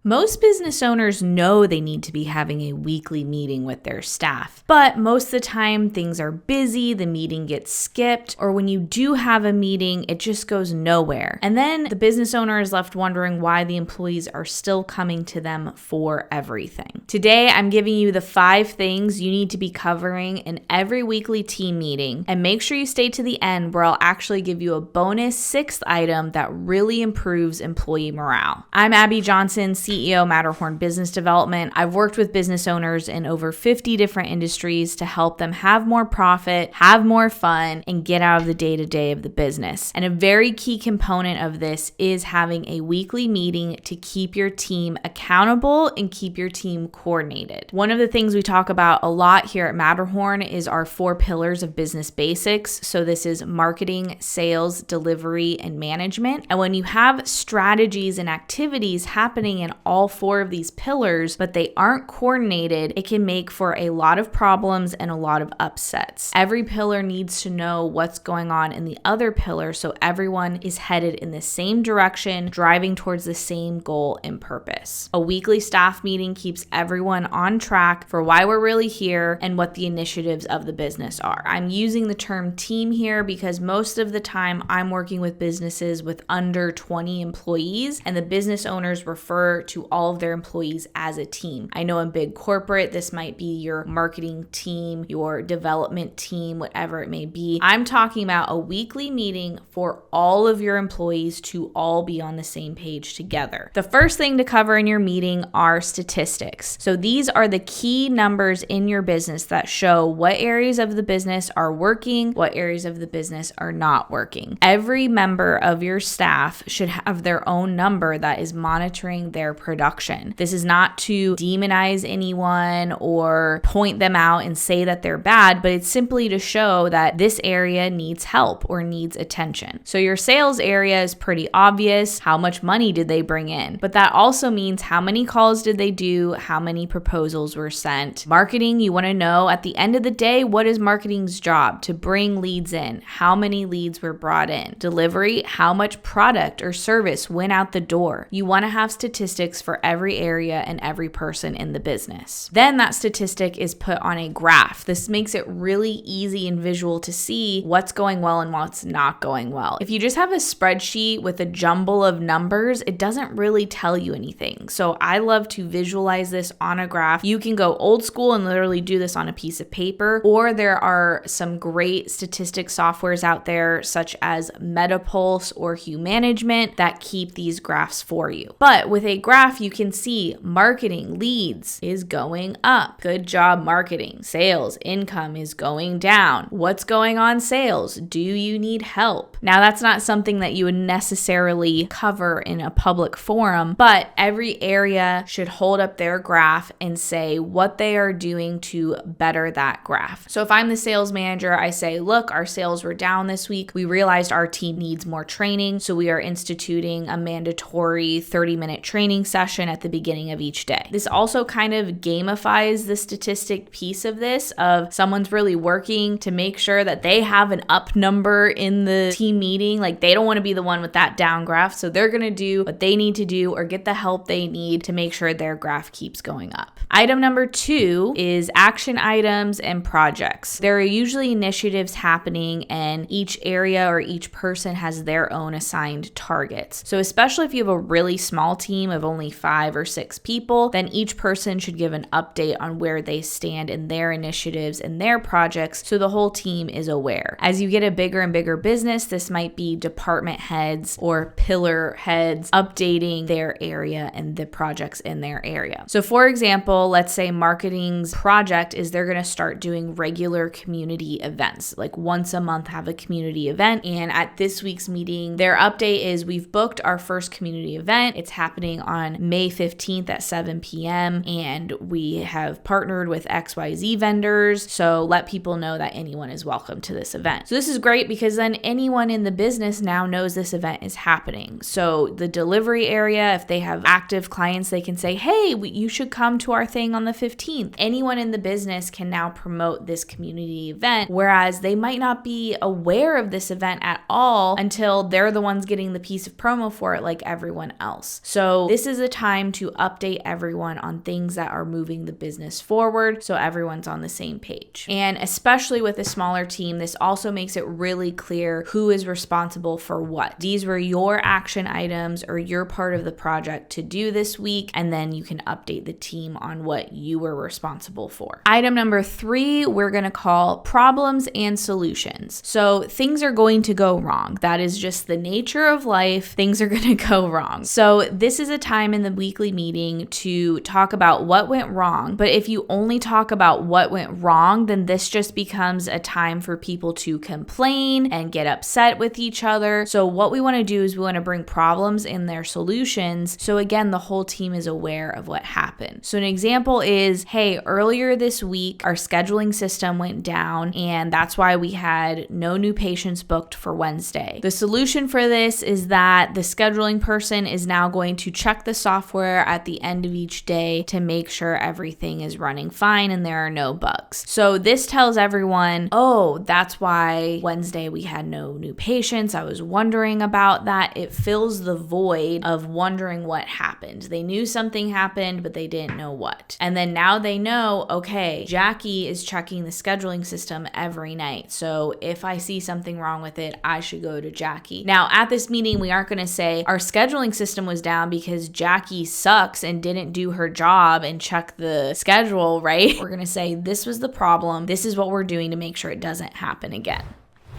Most business owners know they need to be having a weekly meeting with their staff, but most of the time things are busy, the meeting gets skipped, or when you do have a meeting, it just goes nowhere. And then the business owner is left wondering why the employees are still coming to them for everything. Today, I'm giving you the 5 things you need to be covering in every weekly team meeting, and make sure you stay to the end where I'll actually give you a bonus 6th item that really improves employee morale. I'm Abby Johnson, CEO, Matterhorn Business Development. I've worked with business owners in over 50 different industries to help them have more profit, have more fun, and get out of the day-to-day of the business. And a very key component of this is having a weekly meeting to keep your team accountable and keep your team coordinated. One of the things we talk about a lot here at Matterhorn is our 4 pillars of business basics. So this is marketing, sales, delivery, and management. And when you have strategies and activities happening in all 4 of these pillars, but they aren't coordinated, it can make for a lot of problems and a lot of upsets. Every pillar needs to know what's going on in the other pillar so everyone is headed in the same direction, driving towards the same goal and purpose. A weekly staff meeting keeps everyone on track for why we're really here and what the initiatives of the business are. I'm using the term team here because most of the time I'm working with businesses with under 20 employees, and the business owners refer to all of their employees as a team. I know in big corporate, this might be your marketing team, your development team, whatever it may be. I'm talking about a weekly meeting for all of your employees to all be on the same page together. The first thing to cover in your meeting are statistics. So these are the key numbers in your business that show what areas of the business are working, what areas of the business are not working. Every member of your staff should have their own number that is monitoring their production. This is not to demonize anyone or point them out and say that they're bad, but it's simply to show that this area needs help or needs attention. So your sales area is pretty obvious. How much money did they bring in? But that also means how many calls did they do? How many proposals were sent? Marketing, you want to know at the end of the day, what is marketing's job? To bring leads in. How many leads were brought in? Delivery, how much product or service went out the door? You want to have statistics for every area and every person in the business. Then that statistic is put on a graph. This makes it really easy and visual to see what's going well and what's not going well. If you just have a spreadsheet with a jumble of numbers, it doesn't really tell you anything. So I love to visualize this on a graph. You can go old school and literally do this on a piece of paper, or there are some great statistics softwares out there such as MetaPulse or HuManagement that keep these graphs for you. But with a graph, you can see marketing leads is going up. Good job marketing. Sales income is going down. What's going on sales? Do you need help? Now that's not something that you would necessarily cover in a public forum, but every area should hold up their graph and say what they are doing to better that graph. So if I'm the sales manager, I say, look, our sales were down this week. We realized our team needs more training, so we are instituting a mandatory 30-minute training session at the beginning of each day. This also kind of gamifies the statistic piece of this, of someone's really working to make sure that they have an up number in the team meeting. Like they don't want to be the one with that down graph, so they're going to do what they need to do or get the help they need to make sure their graph keeps going up. Item number 2 is action items and projects. There are usually initiatives happening and each area or each person has their own assigned targets. So especially if you have a really small team of only 5 or 6 people, then each person should give an update on where they stand in their initiatives and their projects so the whole team is aware. As you get a bigger and bigger business, this might be department heads or pillar heads updating their area and the projects in their area. So for example, let's say marketing's project is they're going to start doing regular community events, like once a month have a community event. And at this week's meeting, their update is we've booked our first community event. It's happening on May 15th at 7 p.m. and we have partnered with XYZ vendors. So let people know that anyone is welcome to this event. So this is great because then anyone everyone in the business now knows this event is happening. So the delivery area, if they have active clients, they can say, hey, you should come to our thing on the 15th. Anyone in the business can now promote this community event, whereas they might not be aware of this event at all until they're the ones getting the piece of promo for it like everyone else. So this is a time to update everyone on things that are moving the business forward so everyone's on the same page. And especially with a smaller team, this also makes it really clear who is responsible for what. These were your action items or your part of the project to do this week, and then you can update the team on what you were responsible for. Item number 3, we're going to call problems and solutions. So things are going to go wrong. That is just the nature of life. Things are going to go wrong. So this is a time in the weekly meeting to talk about what went wrong. But if you only talk about what went wrong, then this just becomes a time for people to complain and get upset with each other. So what we want to do is we want to bring problems and their solutions. So again, the whole team is aware of what happened. So an example is, hey, earlier this week, our scheduling system went down, and that's why we had no new patients booked for Wednesday. The solution for this is that the scheduling person is now going to check the software at the end of each day to make sure everything is running fine and there are no bugs. So this tells everyone, oh, that's why Wednesday we had no new patients. I was wondering about that. It fills the void of wondering what happened. They knew something happened, but they didn't know what. And then now they know, okay, Jackie is checking the scheduling system every night. So if I see something wrong with it, I should go to Jackie. Now at this meeting, we aren't going to say our scheduling system was down because Jackie sucks and didn't do her job and check the schedule, right? We're going to say this was the problem. This is what we're doing to make sure it doesn't happen again.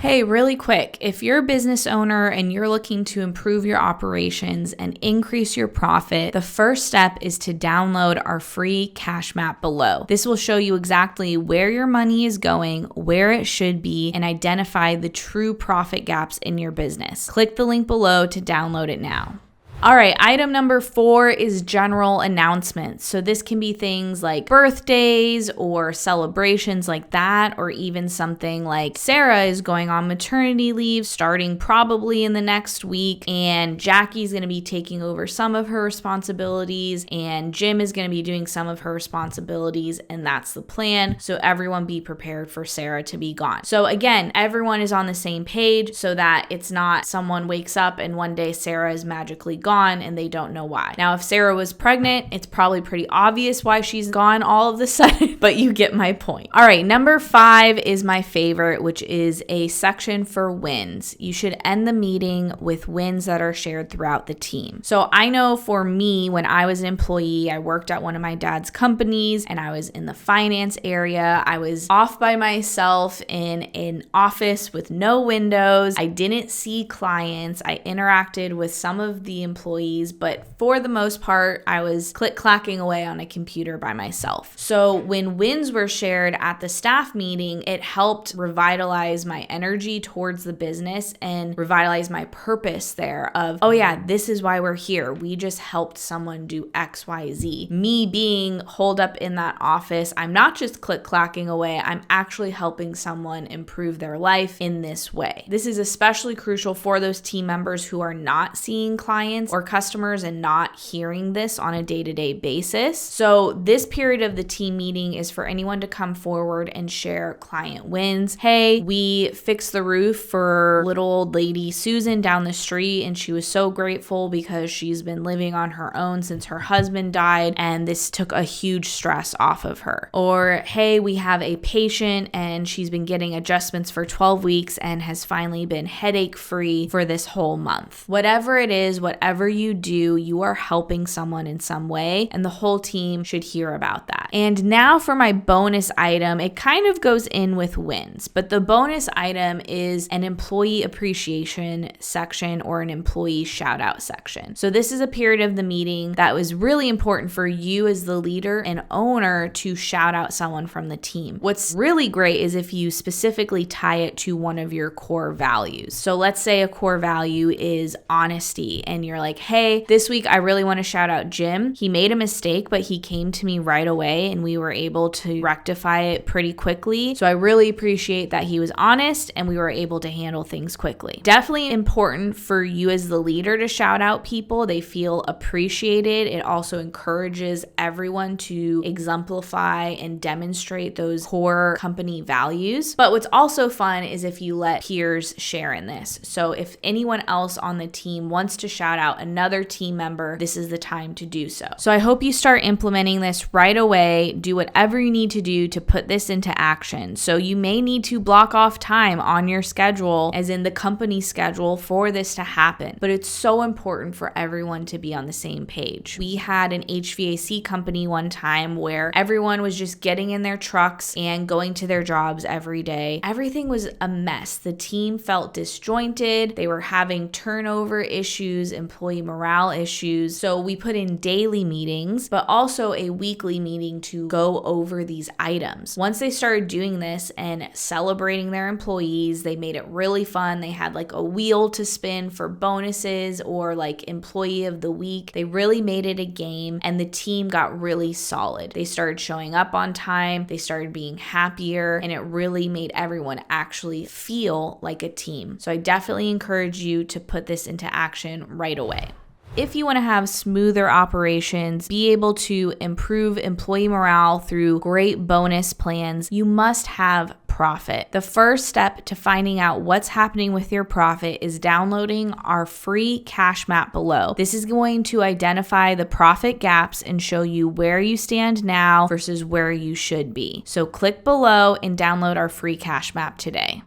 Hey, really quick, if you're a business owner and you're looking to improve your operations and increase your profit, the first step is to download our free cash map below. This will show you exactly where your money is going, where it should be, and identify the true profit gaps in your business. Click the link below to download it now. All right, item number 4 is general announcements. So this can be things like birthdays or celebrations like that, or even something like Sarah is going on maternity leave starting probably in the next week, and Jackie's going to be taking over some of her responsibilities, and Jim is going to be doing some of her responsibilities, and that's the plan. So everyone be prepared for Sarah to be gone. So again, everyone is on the same page so that it's not someone wakes up and one day Sarah is magically gone and they don't know why. Now, if Sarah was pregnant, it's probably pretty obvious why she's gone all of a sudden, but you get my point. All right, number 5 is my favorite, which is a section for wins. You should end the meeting with wins that are shared throughout the team. So I know for me, when I was an employee, I worked at one of my dad's companies and I was in the finance area. I was off by myself in an office with no windows. I didn't see clients. I interacted with some of the employees, but for the most part, I was click-clacking away on a computer by myself. So when wins were shared at the staff meeting, it helped revitalize my energy towards the business and revitalize my purpose there of, oh yeah, this is why we're here. We just helped someone do X, Y, Z. Me being holed up in that office, I'm not just click-clacking away, I'm actually helping someone improve their life in this way. This is especially crucial for those team members who are not seeing clients or customers and not hearing this on a day-to-day basis. So this period of the team meeting is for anyone to come forward and share client wins. Hey, we fixed the roof for little old lady Susan down the street, and she was so grateful because she's been living on her own since her husband died, and this took a huge stress off of her. Or, hey, we have a patient and she's been getting adjustments for 12 weeks and has finally been headache-free for this whole month. Whatever it is, whatever you do, you are helping someone in some way, and the whole team should hear about that. And now for my bonus item, it kind of goes in with wins, but the bonus item is an employee appreciation section or an employee shout out section. So this is a period of the meeting that was really important for you as the leader and owner to shout out someone from the team. What's really great is if you specifically tie it to one of your core values. So let's say a core value is honesty, and you're like, like, hey, this week I really want to shout out Jim. He made a mistake, but he came to me right away and we were able to rectify it pretty quickly. So I really appreciate that he was honest and we were able to handle things quickly. Definitely important for you as the leader to shout out people. They feel appreciated. It also encourages everyone to exemplify and demonstrate those core company values. But what's also fun is if you let peers share in this. So if anyone else on the team wants to shout out another team member, this is the time to do so. So I hope you start implementing this right away. Do whatever you need to do to put this into action. So you may need to block off time on your schedule, as in the company schedule, for this to happen. But it's so important for everyone to be on the same page. We had an HVAC company one time where everyone was just getting in their trucks and going to their jobs every day. Everything was a mess. The team felt disjointed. They were having turnover issues, employee morale issues. So we put in daily meetings, but also a weekly meeting to go over these items. Once they started doing this and celebrating their employees, they made it really fun. They had like a wheel to spin for bonuses or like employee of the week. They really made it a game and the team got really solid. They started showing up on time. They started being happier and it really made everyone actually feel like a team. So I definitely encourage you to put this into action right away. If you want to have smoother operations, be able to improve employee morale through great bonus plans, you must have profit. The first step to finding out what's happening with your profit is downloading our free cash map below. This is going to identify the profit gaps and show you where you stand now versus where you should be. So click below and download our free cash map today.